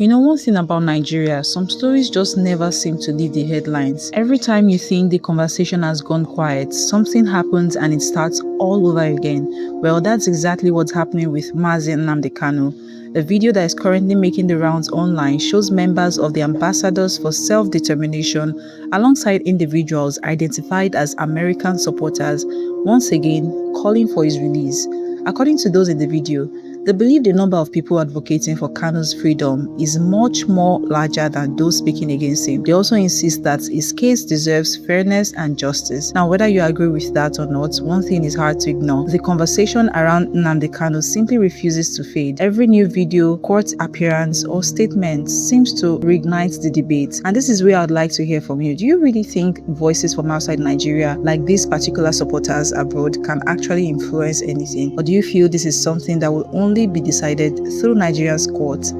You know, one thing about Nigeria, some stories just never seem to leave the headlines. Every time you think the conversation has gone quiet, something happens and it starts all over again. Well, that's exactly what's happening with Mazi Nnamdi Kanu. A video that is currently making the rounds online shows members of the Ambassadors for Self-Determination alongside individuals identified as American supporters, once again calling for his release. According to those in the video, they believe the number of people advocating for Kanu's freedom is much more larger than those speaking against him. They also insist that his case deserves fairness and justice. Now, whether you agree with that or not, one thing is hard to ignore. The conversation around Nnamdi Kanu simply refuses to fade. Every new video, court appearance, or statement seems to reignite the debate. And this is where I'd like to hear from you. Do you really think voices from outside Nigeria, like these particular supporters abroad, can actually influence anything? Or do you feel this is something that will only be decided through Nigeria's courts?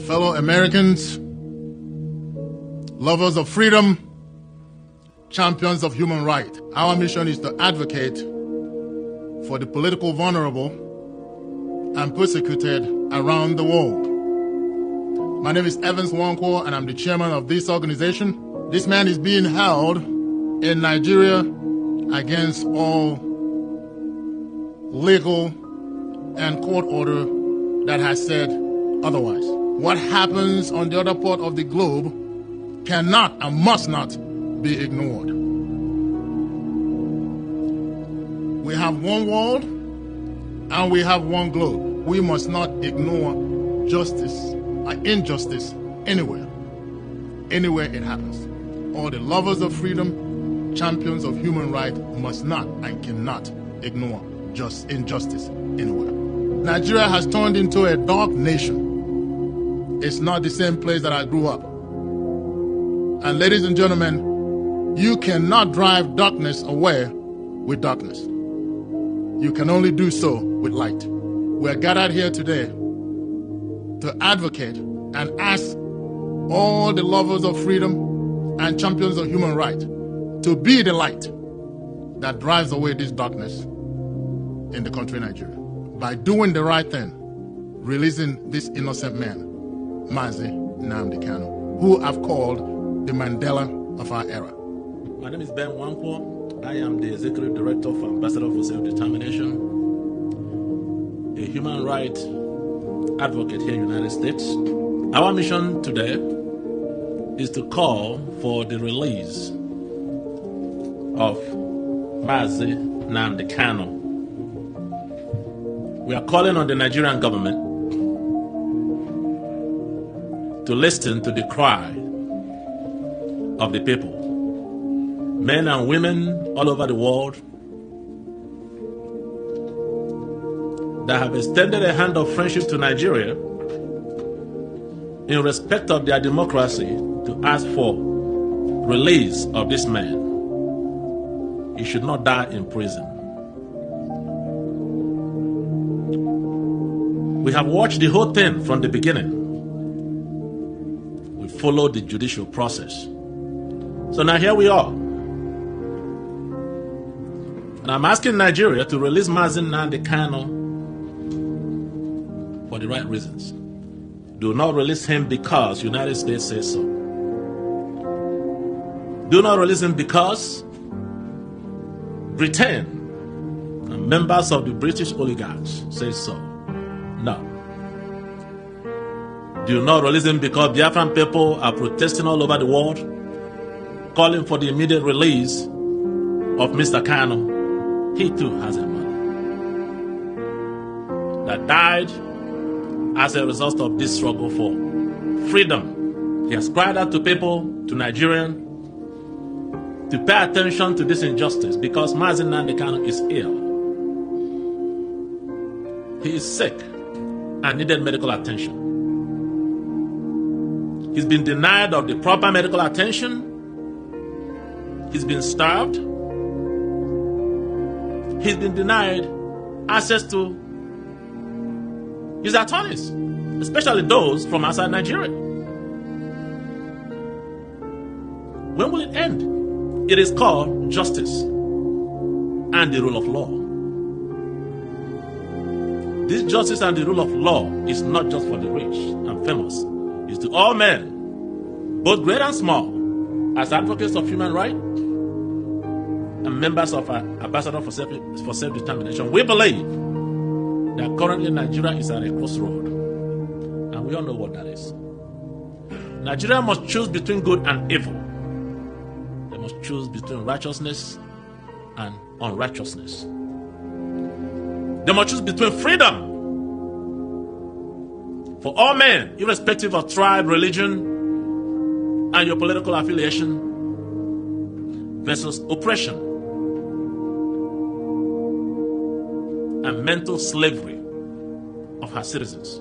Fellow Americans, lovers of freedom, champions of human rights, our mission is to advocate for the political vulnerable and persecuted around the world. My name is Evans Nwankwo, and I'm the chairman of this organization. This man is being held in Nigeria against all legal and court order that has said otherwise. What happens on the other part of the globe cannot and must not be ignored. We have one world and we have one globe. We must not ignore justice or injustice anywhere it happens. All the lovers of freedom, champions of human rights must not and cannot ignore injustice anywhere. Nigeria has turned into a dark nation. It's not the same place that I grew up. And ladies and gentlemen, you cannot drive darkness away with darkness. You can only do so with light. We're gathered here today to advocate and ask all the lovers of freedom and champions of human rights to be the light that drives away this darkness in the country Nigeria by doing the right thing, releasing this innocent man, Mazi Nnamdi Kanu, who I've called the Mandela of our era. My name is Ben Nwankwo. I am the Executive Director for Ambassador for Self-Determination, a human rights advocate here in the United States. Our mission today is to call for the release of Mazi Nnamdi Kanu. We are calling on the Nigerian government to listen to the cry of the people. Men and women all over the world, that have extended a hand of friendship to Nigeria in respect of their democracy to ask for release of this man. He should not die in prison. We have watched the whole thing from the beginning. We followed the judicial process. So now here we are. And I'm asking Nigeria to release Mazi Nnamdi Kanu for the right reasons. Do not release him because United States says so. Do not release him because Britain and members of the British oligarchs say so. No. Do not release him because Biafran people are protesting all over the world, calling for the immediate release of Mr. Kanu. He too has a mother that died as a result of this struggle for freedom. He has cried out to people, to Nigerians, to pay attention to this injustice because Mazi Nnamdi Kanu is ill. He is sick and needed medical attention. He's been denied of the proper medical attention. He's been starved. He's been denied access to his attorneys, especially those from outside Nigeria. When will it end? It is called justice and the rule of law. This justice and the rule of law is not just for the rich and famous. It's to all men, both great and small, as advocates of human rights and members of our Ambassador for Self-Determination. We believe that currently Nigeria is at a crossroad, and we all know what that is. Nigeria must choose between good and evil. They must choose between righteousness and unrighteousness. They must choose between freedom for all men, irrespective of tribe, religion, and your political affiliation, versus oppression and mental slavery of her citizens,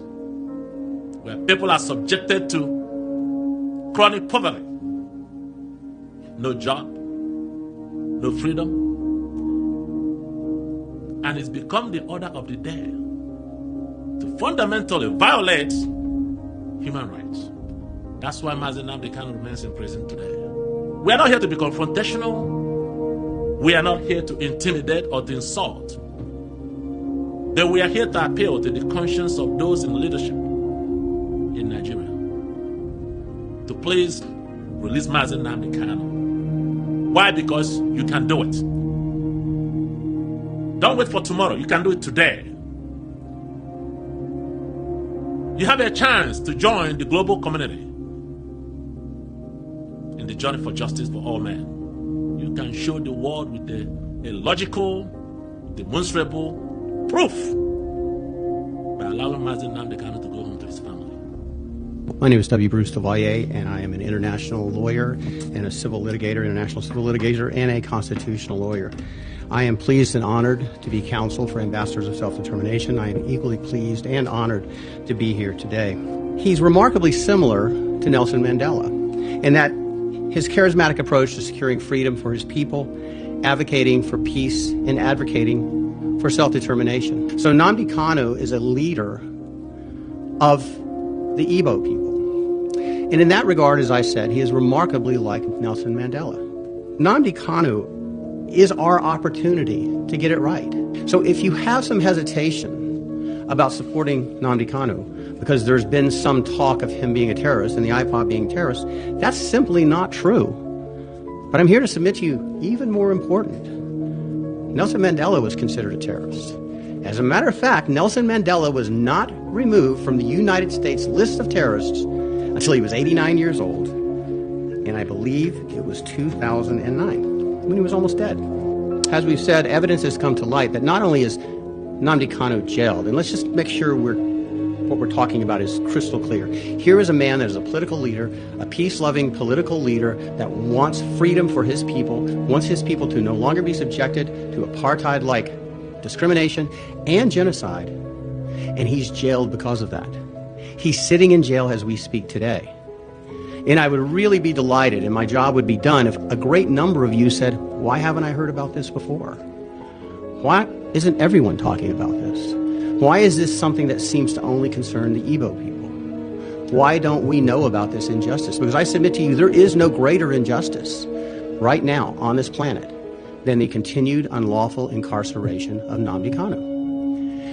where people are subjected to chronic poverty, no job, no freedom, and it's become the order of the day to fundamentally violate human rights. That's why Mazi Nnamdi Kanu remains in prison today. We are not here to be confrontational. We are not here to intimidate or to insult. But we are here to appeal to the conscience of those in leadership in Nigeria to please release Mazi Nnamdi Kanu. Why? Because you can do it. Don't wait for tomorrow. You can do it today. You have a chance to join the global community in the journey for justice for all men. You can show the world with a logical, demonstrable proof by allowing Mazi Nnamdi Kanu to go home to his family. My name is W. Bruce DeValier, and I am an international lawyer and a civil litigator, international civil litigator, and a constitutional lawyer. I am pleased and honored to be counsel for Ambassadors of Self-Determination. I am equally pleased and honored to be here today. He's remarkably similar to Nelson Mandela in that his charismatic approach to securing freedom for his people, advocating for peace, and advocating for self-determination. So Nnamdi Kanu is a leader of the IPOB people. And in that regard, as I said, he is remarkably like Nelson Mandela. Nnamdi Kanu is our opportunity to get it right. So if you have some hesitation about supporting Nnamdi Kanu, because there's been some talk of him being a terrorist and the IPOB being terrorists, that's simply not true. But I'm here to submit to you, even more important, Nelson Mandela was considered a terrorist. As a matter of fact, Nelson Mandela was not removed from the United States list of terrorists until he was 89 years old. And I believe it was 2009. When he was almost dead. As we've said, evidence has come to light that not only is Nnamdi Kanu jailed, and let's just make sure what we're talking about is crystal clear. Here is a man that is a political leader, a peace-loving political leader that wants freedom for his people, wants his people to no longer be subjected to apartheid-like discrimination and genocide, and he's jailed because of that. He's sitting in jail as we speak today. And I would really be delighted, and my job would be done, if a great number of you said, why haven't I heard about this before? Why isn't everyone talking about this? Why is this something that seems to only concern the Igbo people? Why don't we know about this injustice? Because I submit to you, there is no greater injustice right now on this planet than the continued unlawful incarceration of Nnamdi Kanu.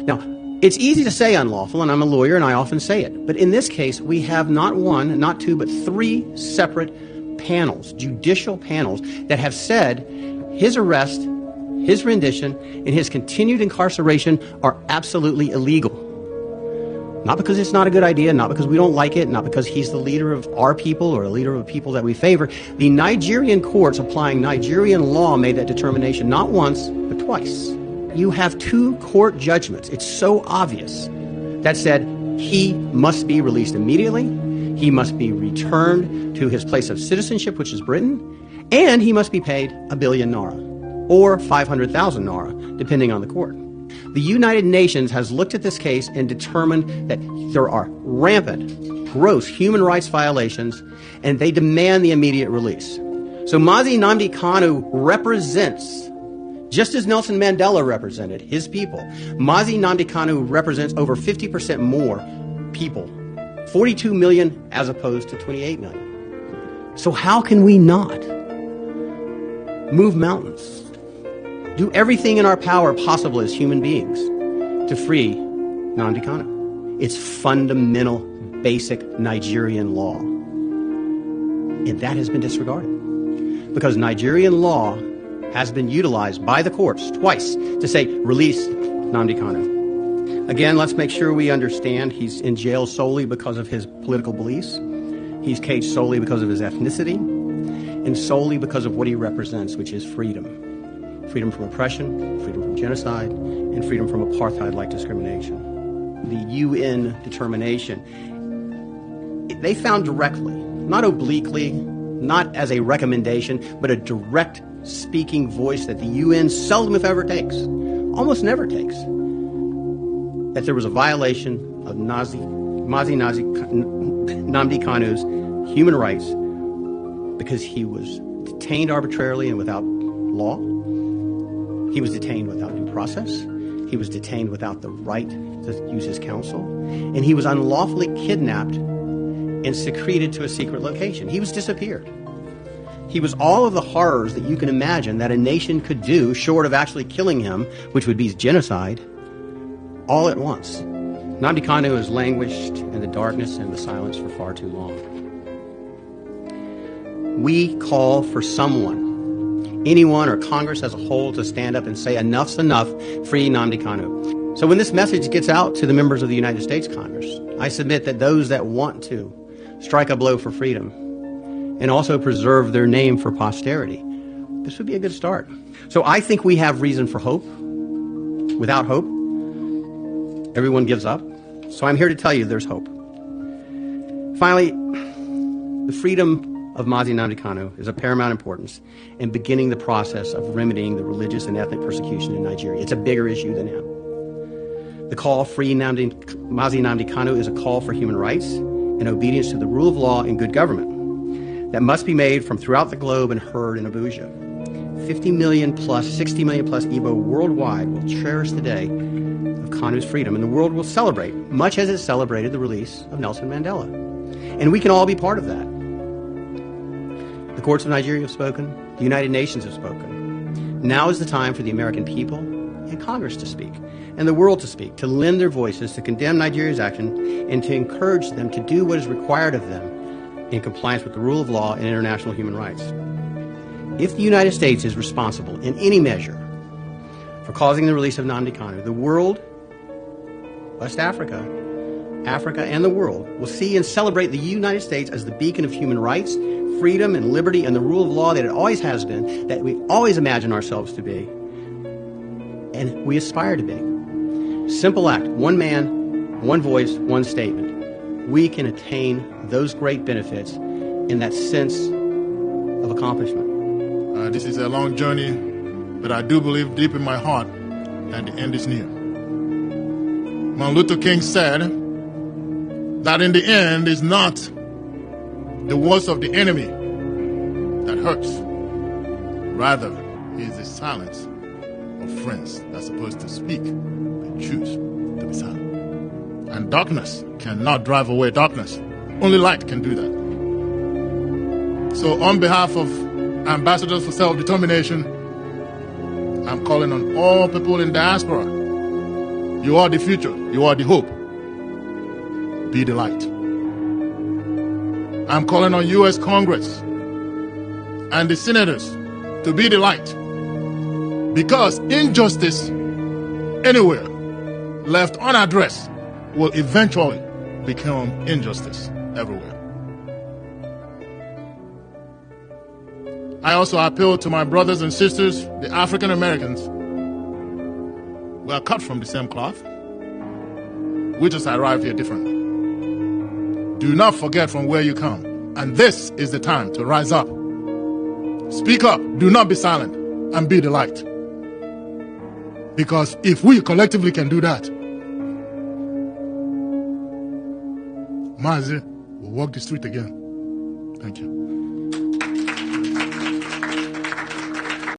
Now, it's easy to say unlawful, and I'm a lawyer and I often say it. But in this case, we have not one, not two, but three separate panels, judicial panels, that have said his arrest, his rendition, and his continued incarceration are absolutely illegal. Not because it's not a good idea, not because we don't like it, not because he's the leader of our people or a leader of the people that we favor. The Nigerian courts applying Nigerian law made that determination not once, but twice. You have two court judgments, it's so obvious, that said he must be released immediately, he must be returned to his place of citizenship, which is Britain, and he must be paid 1 billion naira, or 500,000 naira, depending on the court. The United Nations has looked at this case and determined that there are rampant, gross human rights violations, and they demand the immediate release. So Mazi Nnamdi Kanu represents, just as Nelson Mandela represented his people, Mazi Nnamdi Kanu represents over 50% more people, 42 million as opposed to 28 million. So how can we not move mountains? Do everything in our power possible as human beings to free Nnamdi Kanu. It's fundamental, basic Nigerian law. And that has been disregarded. Because Nigerian law has been utilized by the courts twice to say, release Nnamdi Kanu. Again, let's make sure we understand he's in jail solely because of his political beliefs. He's caged solely because of his ethnicity. And solely because of what he represents, which is freedom. Freedom from oppression, freedom from genocide, and freedom from apartheid-like discrimination. The UN determination, they found directly, not obliquely, not as a recommendation, but a direct speaking voice that the UN seldom, if ever, takes, almost never takes, that there was a violation of Mazi Nnamdi Kanu's human rights because he was detained arbitrarily and without law. He was detained without due process. He was detained without the right to use his counsel. And he was unlawfully kidnapped and secreted to a secret location. He was disappeared. He was all of the horrors that you can imagine that a nation could do short of actually killing him, which would be genocide, all at once. Nnamdi Kanu has languished in the darkness and the silence for far too long. We call for someone, anyone or Congress as a whole, to stand up and say enough's enough, free Nnamdi Kanu. So when this message gets out to the members of the United States Congress, I submit that those that want to strike a blow for freedom and also preserve their name for posterity, this would be a good start. So I think we have reason for hope. Without hope, everyone gives up. So I'm here to tell you there's hope. Finally, the freedom of Mazi Nnamdi Kanu is of paramount importance in beginning the process of remedying the religious and ethnic persecution in Nigeria. It's a bigger issue than him. The call, Free Mazi Nnamdi Kanu, is a call for human rights and obedience to the rule of law and good government that must be made from throughout the globe and heard in Abuja. 50 million plus, 60 million plus Igbo worldwide will cherish the day of Kanu's freedom, and the world will celebrate, much as it celebrated the release of Nelson Mandela. And we can all be part of that. The courts of Nigeria have spoken. The United Nations have spoken. Now is the time for the American people and Congress to speak, and the world to speak, to lend their voices, to condemn Nigeria's action, and to encourage them to do what is required of them in compliance with the rule of law and international human rights. If the United States is responsible in any measure for causing the release of Nnamdi Kanu, the world, West Africa, Africa, and the world will see and celebrate the United States as the beacon of human rights, freedom and liberty, and the rule of law that it always has been, that we always imagine ourselves to be, and we aspire to be. Simple act, one man, one voice, one statement. We can attain those great benefits in that sense of accomplishment. This is a long journey, but I do believe deep in my heart that the end is near. Martin Luther King said that in the end, it's not the words of the enemy that hurts. Rather, it's the silence of friends that's supposed to speak but choose to be silent. And darkness cannot drive away darkness. Only light can do that. So on behalf of Ambassadors for Self-Determination, I'm calling on all people in diaspora. You are the future. You are the hope. Be the light. I'm calling on U.S. Congress and the senators to be the light. Because injustice anywhere left unaddressed will eventually become injustice everywhere. I also appeal to my brothers and sisters, the African Americans. We are cut from the same cloth. We just arrived here differently. Do not forget from where you come. And this is the time to rise up. Speak up, do not be silent, and be the light. Because if we collectively can do that, Mazi will walk the street again. Thank you.